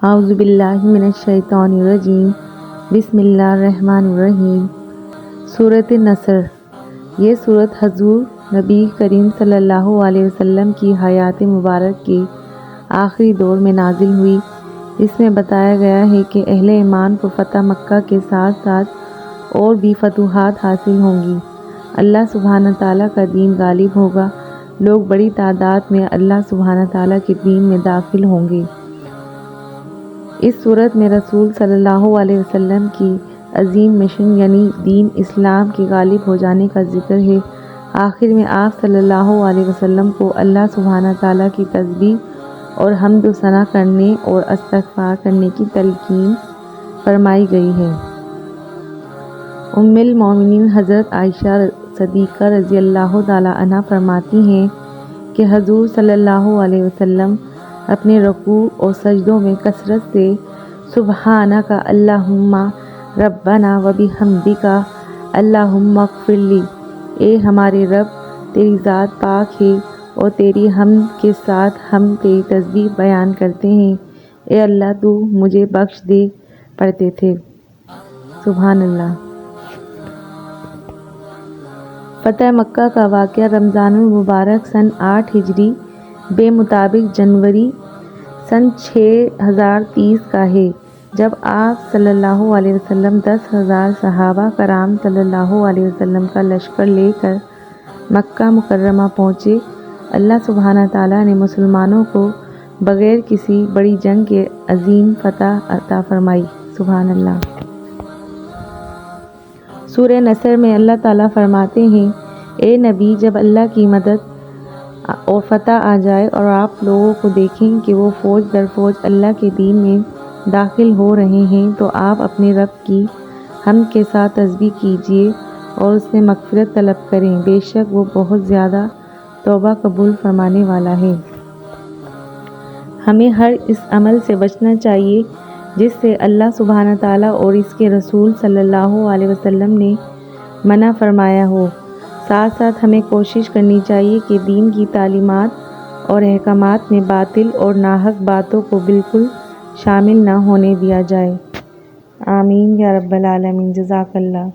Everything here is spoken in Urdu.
اعوذ باللہ من الشیطان الرجیم بسم اللہ الرحمن الرحیم۔ سورۃ النصر۔ یہ سورت حضور نبی کریم صلی اللہ علیہ وسلم کی حیات مبارک کے آخری دور میں نازل ہوئی۔ اس میں بتایا گیا ہے کہ اہل ایمان کو فتح مکہ کے ساتھ ساتھ اور بھی فتوحات حاصل ہوں گی۔ اللہ سبحانہ تعالیٰ کا دین غالب ہوگا، لوگ بڑی تعداد میں اللہ سبحانہ تعالیٰ کے دین میں داخل ہوں گے۔ اس صورت میں رسول صلی اللہ علیہ وسلم کی عظیم مشن یعنی دین اسلام کے غالب ہو جانے کا ذکر ہے۔ آخر میں آپ صلی اللہ علیہ وسلم کو اللہ سبحانہ تعالیٰ کی تسبیح اور حمد و ثنا کرنے اور استغفار کرنے کی تلقین فرمائی گئی ہے۔ ام المومنین حضرت عائشہ صدیقہ رضی اللہ تعالی عنہا فرماتی ہیں کہ حضور صلی اللہ علیہ وسلم اپنے رکوع اور سجدوں میں کثرت سے سبحانک اللہم ربنا و بحمدک اللہم اغفر لی، اے ہمارے رب تیری ذات پاک ہے اور تیری حمد کے ساتھ ہم تیری تسبیح بیان کرتے ہیں، اے اللہ تو مجھے بخش دے پڑھتے تھے۔ سبحان اللہ۔ فتح مکہ کا واقعہ رمضان المبارک سن 8 ہجری بے مطابق جنوری سن 6030 کا ہے، جب آپ صلی اللہ علیہ وسلم 10,000 صحابہ کرام صلی اللہ علیہ وسلم کا لشکر لے کر مکہ مکرمہ پہنچے۔ اللہ سبحانہ تعالیٰ نے مسلمانوں کو بغیر کسی بڑی جنگ کے عظیم فتح عطا فرمائی۔ سبحان اللہ۔ سورہ نصر میں اللہ تعالیٰ فرماتے ہیں، اے نبی جب اللہ کی مدد اور فتح آ جائے اور آپ لوگوں کو دیکھیں کہ وہ فوج در فوج اللہ کے دین میں داخل ہو رہے ہیں تو آپ اپنے رب کی حمد کے ساتھ تسبیح کیجیے اور اس سے مغفرت طلب کریں، بے شک وہ بہت زیادہ توبہ قبول فرمانے والا ہے۔ ہمیں ہر اس عمل سے بچنا چاہیے جس سے اللہ سبحانہ تعالیٰ اور اس کے رسول صلی اللہ علیہ وسلم نے منع فرمایا ہو۔ ساتھ ساتھ ہمیں کوشش کرنی چاہیے کہ دین کی تعلیمات اور احکامات میں باطل اور ناحق باتوں کو بالکل شامل نہ ہونے دیا جائے۔ آمین یا رب العالمین۔ جزاک اللہ۔